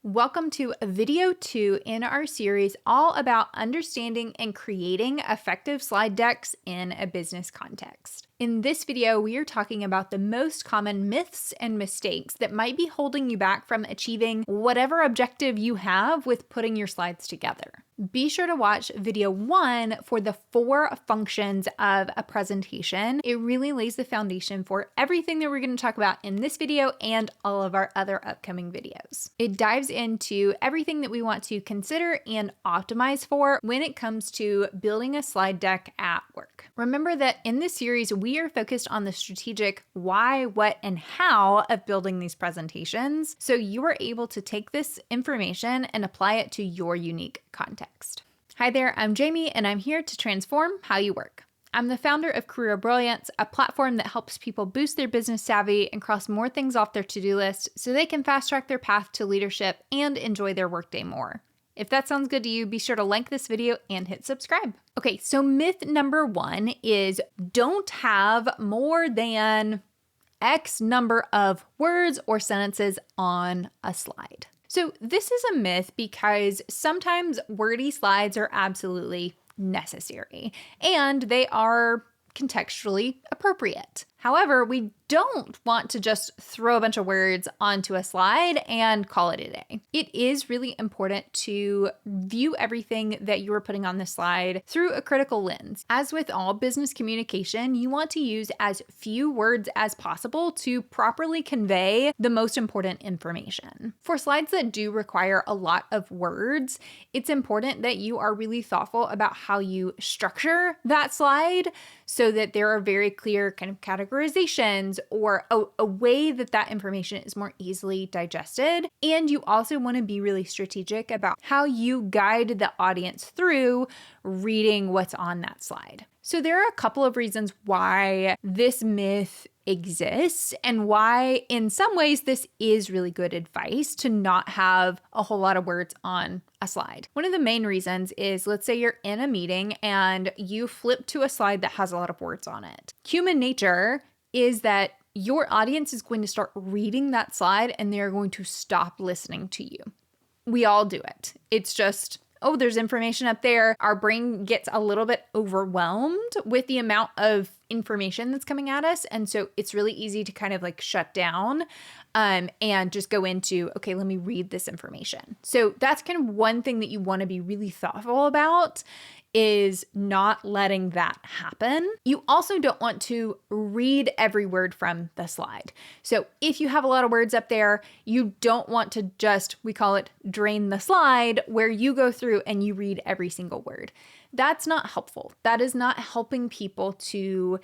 Welcome to video 2 in our series all about understanding and creating effective slide decks in a business context. In this video, we are talking about the most common myths and mistakes that might be holding you back from achieving whatever objective you have with putting your slides together. Be sure to watch video 1 for the 4 functions of a presentation. It really lays the foundation for everything that we're going to talk about in this video and all of our other upcoming videos. It dives into everything that we want to consider and optimize for when it comes to building a slide deck at work. Remember that in this series, we are focused on the strategic why, what, and how of building these presentations, so you are able to take this information and apply it to your unique context. Hi there, I'm Jamie, and I'm here to transform how you work. I'm the founder of Career Brilliance, a platform that helps people boost their business savvy and cross more things off their to-do list so they can fast-track their path to leadership and enjoy their workday more. If that sounds good to you, be sure to like this video and hit subscribe. Okay, so myth number 1 is don't have more than X number of words or sentences on a slide. So this is a myth because sometimes wordy slides are absolutely necessary and they are contextually appropriate. However, we don't want to just throw a bunch of words onto a slide and call it a day. It is really important to view everything that you are putting on the slide through a critical lens. As with all business communication, you want to use as few words as possible to properly convey the most important information. For slides that do require a lot of words, it's important that you are really thoughtful about how you structure that slide so that there are very clear kind of categorizations or a way that that information is more easily digested. And you also want to be really strategic about how you guide the audience through reading what's on that slide. So there are a couple of reasons why this myth exists and why in some ways this is really good advice to not have a whole lot of words on a slide. One of the main reasons is, let's say you're in a meeting and you flip to a slide that has a lot of words on it. Human nature is that your audience is going to start reading that slide and they're going to stop listening to you. We all do it. It's just, oh, there's information up there. Our brain gets a little bit overwhelmed with the amount of information that's coming at us. And so it's really easy to kind of like shut down and just go into, okay, let me read this information. So that's kind of one thing that you want to be really thoughtful about is not letting that happen. You also don't want to read every word from the slide. So if you have a lot of words up there, you don't want to just, we call it drain the slide, where you go through and you read every single word. That's not helpful. That is not helping people to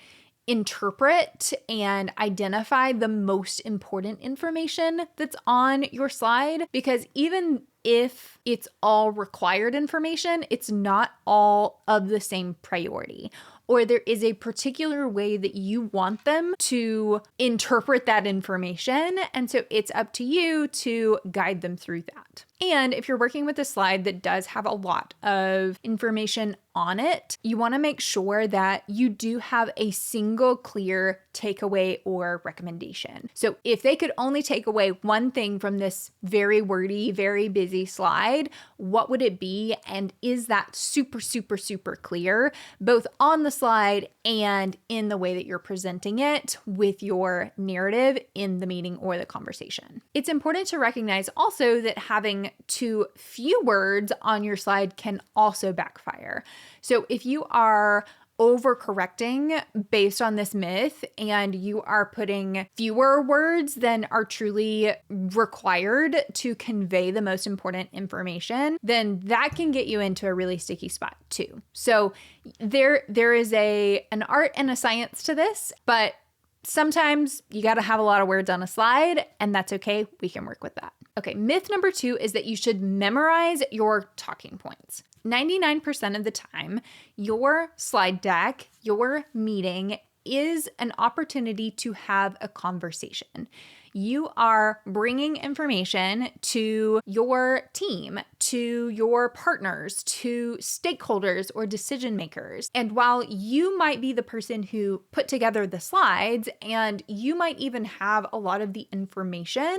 interpret and identify the most important information that's on your slide, because even if it's all required information, it's not all of the same priority, or there is a particular way that you want them to interpret that information. And so it's up to you to guide them through that. And if you're working with a slide that does have a lot of information on it, you want to make sure that you do have a single clear takeaway or recommendation. So if they could only take away one thing from this very wordy, very busy slide, what would it be? And is that super, super, super clear, both on the slide and in the way that you're presenting it with your narrative in the meeting or the conversation? It's important to recognize also that having too few words on your slide can also backfire. So if you are overcorrecting based on this myth and you are putting fewer words than are truly required to convey the most important information, then that can get you into a really sticky spot too. So there is an art and a science to this, but sometimes you got to have a lot of words on a slide, and that's okay. We can work with that. Okay, myth number 2 is that you should memorize your talking points. 99% of the time, your slide deck, your meeting is an opportunity to have a conversation. You are bringing information to your team, to your partners, to stakeholders or decision makers. And while you might be the person who put together the slides and you might even have a lot of the information,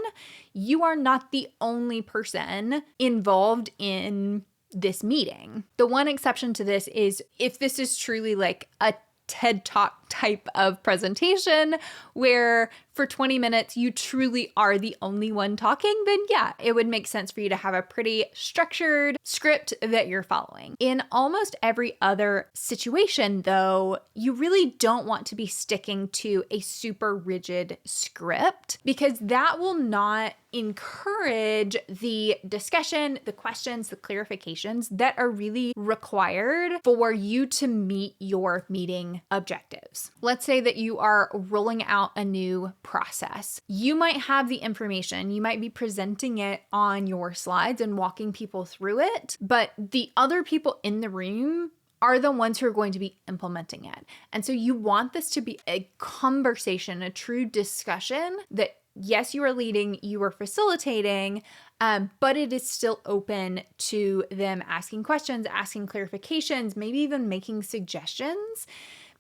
you are not the only person involved in this meeting. The one exception to this is if this is truly like a TED Talk type of presentation where for 20 minutes you truly are the only one talking, then yeah, it would make sense for you to have a pretty structured script that you're following. In almost every other situation, though, you really don't want to be sticking to a super rigid script because that will not encourage the discussion, the questions, the clarifications that are really required for you to meet your meeting objectives. Let's say that you are rolling out a new process. You might have the information, you might be presenting it on your slides and walking people through it, but the other people in the room are the ones who are going to be implementing it. And so you want this to be a conversation, a true discussion that yes, you are leading, you are facilitating, but it is still open to them asking questions, asking clarifications, maybe even making suggestions.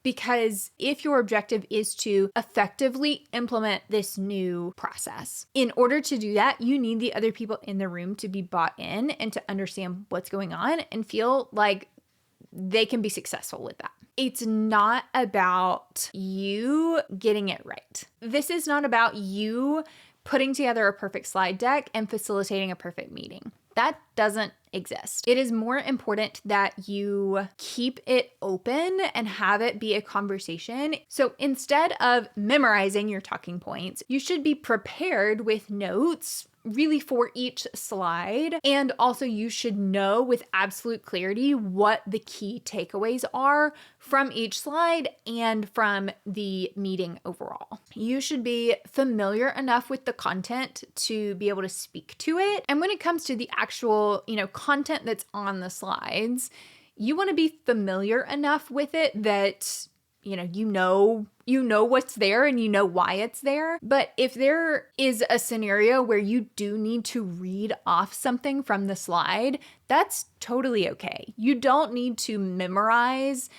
Because if your objective is to effectively implement this new process, in order to do that, you need the other people in the room to be bought in and to understand what's going on and feel like they can be successful with that. It's not about you getting it right. This is not about you putting together a perfect slide deck and facilitating a perfect meeting. That doesn't exist. It is more important that you keep it open and have it be a conversation. So instead of memorizing your talking points, you should be prepared with notes really for each slide. And also you should know with absolute clarity what the key takeaways are from each slide and from the meeting overall. You should be familiar enough with the content to be able to speak to it. And when it comes to the actual, content that's on the slides, you want to be familiar enough with it that you know what's there and you know why it's there. But if there is a scenario where you do need to read off something from the slide, that's totally okay. You don't need to memorize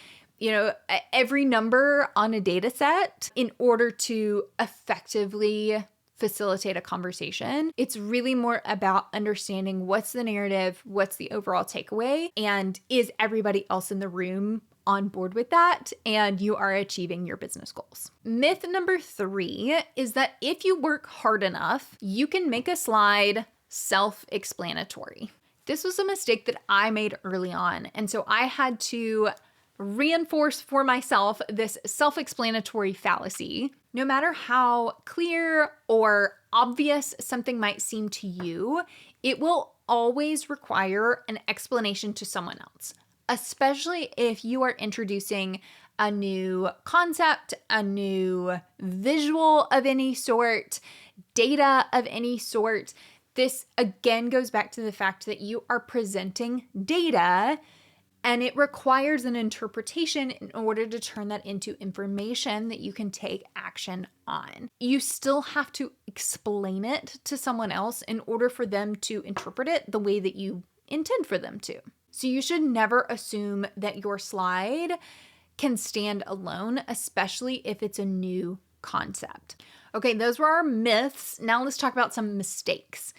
every number on a data set in order to effectively facilitate a conversation. It's really more about understanding what's the narrative, what's the overall takeaway, and is everybody else in the room on board with that, and you are achieving your business goals. Myth number 3 is that if you work hard enough, you can make a slide self-explanatory. This was a mistake that I made early on, and so I had to reinforce for myself this self-explanatory fallacy. No matter how clear or obvious something might seem to you, it will always require an explanation to someone else. Especially if you are introducing a new concept, a new visual of any sort, data of any sort. This again goes back to the fact that you are presenting data and it requires an interpretation in order to turn that into information that you can take action on. You still have to explain it to someone else in order for them to interpret it the way that you intend for them to. So you should never assume that your slide can stand alone, especially if it's a new concept. Okay, those were our myths. Now let's talk about some mistakes.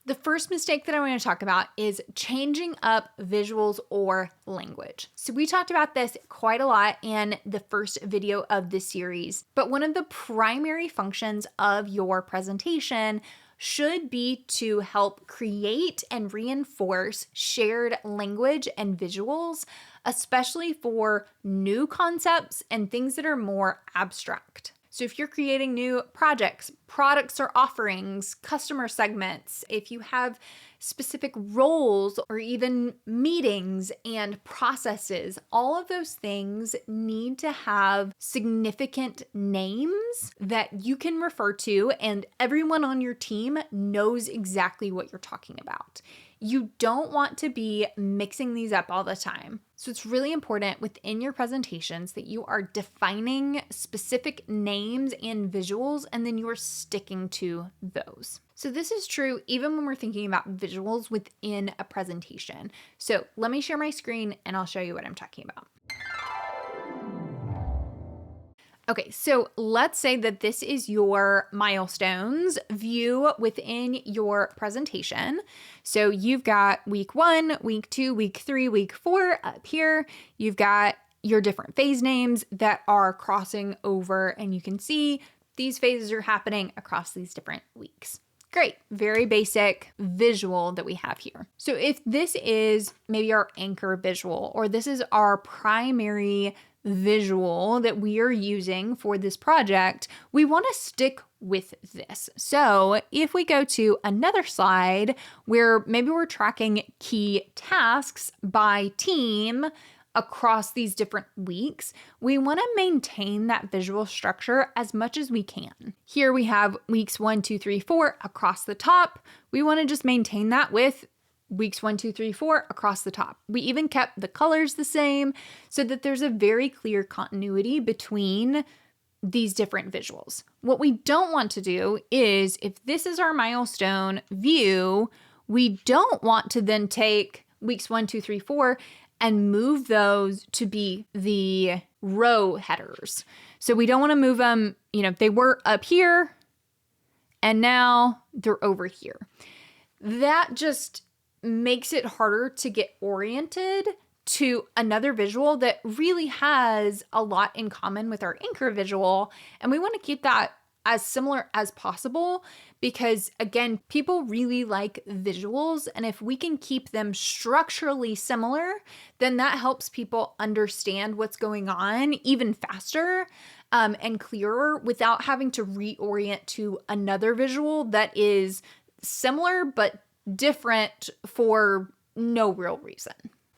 The first mistake that I want to talk about is changing up visuals or language. So we talked about this quite a lot in the first video of this series, but one of the primary functions of your presentation should be to help create and reinforce shared language and visuals, especially for new concepts and things that are more abstract. So if you're creating new projects, products or offerings, customer segments, if you have specific roles or even meetings and processes, all of those things need to have significant names that you can refer to and everyone on your team knows exactly what you're talking about. You don't want to be mixing these up all the time. So it's really important within your presentations that you are defining specific names and visuals, and then you are sticking to those. So this is true even when we're thinking about visuals within a presentation. So let me share my screen and I'll show you what I'm talking about. Okay, so let's say that this is your milestones view within your presentation. So you've got week 1, week 2, week 3, week 4 up here. You've got your different phase names that are crossing over, and you can see these phases are happening across these different weeks. Great, very basic visual that we have here. So if this is maybe our anchor visual, or this is our primary visual that we are using for this project, we want to stick with this. So if we go to another slide where maybe we're tracking key tasks by team across these different weeks, we want to maintain that visual structure as much as we can. Here we have weeks 1, 2, 3, 4 across the top. We want to just maintain that with weeks 1, 2, 3, 4 across the top. We even kept the colors the same so that there's a very clear continuity between these different visuals. What we don't want to do is, if this is our milestone view, we don't want to then take weeks 1, 2, 3, 4 and move those to be the row headers. So we don't want to move them, they were up here and now they're over here. That just makes it harder to get oriented to another visual that really has a lot in common with our anchor visual. And we want to keep that as similar as possible because, again, people really like visuals. And if we can keep them structurally similar, then that helps people understand what's going on even faster and clearer without having to reorient to another visual that is similar but different for no real reason.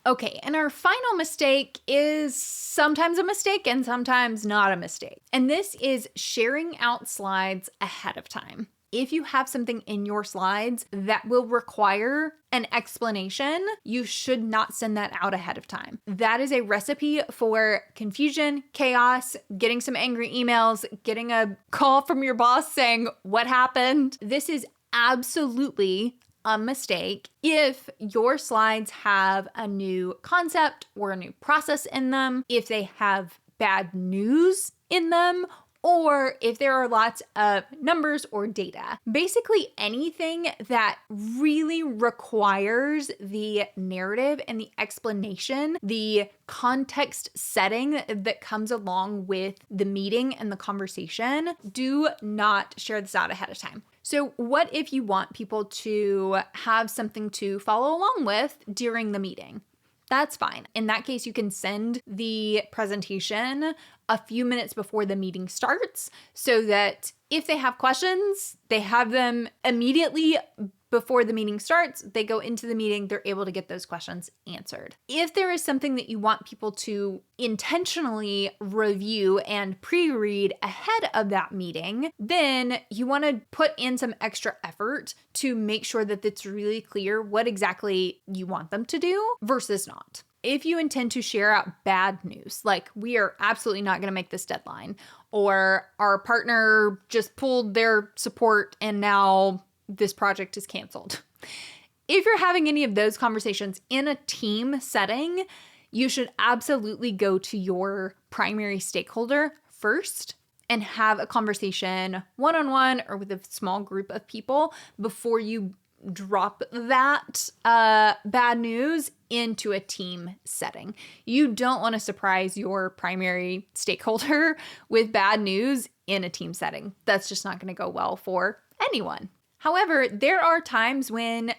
Okay, and our final mistake is sometimes a mistake and sometimes not a mistake. And this is sharing out slides ahead of time. If you have something in your slides that will require an explanation, you should not send that out ahead of time. That is a recipe for confusion, chaos, getting some angry emails, getting a call from your boss saying, "What happened?" This is absolutely a mistake if your slides have a new concept or a new process in them, if they have bad news in them, or if there are lots of numbers or data. Basically anything that really requires the narrative and the explanation, the context setting that comes along with the meeting and the conversation, do not share this out ahead of time. So what if you want people to have something to follow along with during the meeting? That's fine. In that case, you can send the presentation a few minutes before the meeting starts so that if they have questions, they have them immediately before the meeting starts. They go into the meeting, they're able to get those questions answered. If there is something that you want people to intentionally review and pre-read ahead of that meeting, then you want to put in some extra effort to make sure that it's really clear what exactly you want them to do versus not. If you intend to share out bad news, like we are absolutely not going to make this deadline, or our partner just pulled their support and now this project is canceled. If you're having any of those conversations in a team setting, you should absolutely go to your primary stakeholder first and have a conversation one-on-one or with a small group of people before you drop that bad news into a team setting. You don't want to surprise your primary stakeholder with bad news in a team setting. That's just not going to go well for anyone. However, there are times when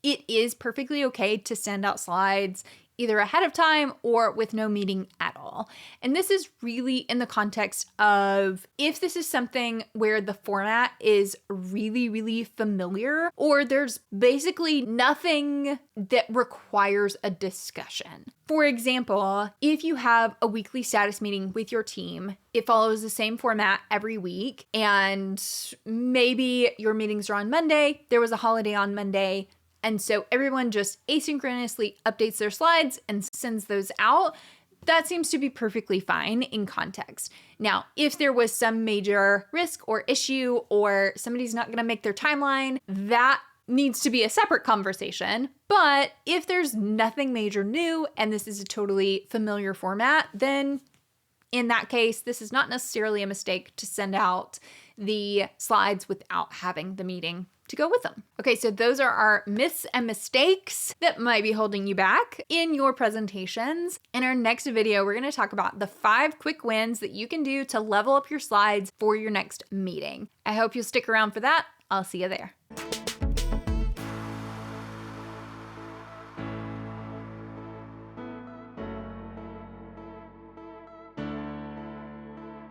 it is perfectly okay to send out slides either ahead of time or with no meeting at all. And this is really in the context of if this is something where the format is really, really familiar, or there's basically nothing that requires a discussion. For example, if you have a weekly status meeting with your team, it follows the same format every week, and maybe your meetings are on Monday, there was a holiday on Monday, and so everyone just asynchronously updates their slides and sends those out. that seems to be perfectly fine in context. Now, if there was some major risk or issue, or somebody's not going to make their timeline, that needs to be a separate conversation. But if there's nothing major new and this is a totally familiar format, then in that case, this is not necessarily a mistake to send out the slides without having the meeting to go with them. Okay, so those are our myths and mistakes that might be holding you back in your presentations. In our next video, we're going to talk about the 5 quick wins that you can do to level up your slides for your next meeting. I hope you'll stick around for that. I'll see you there.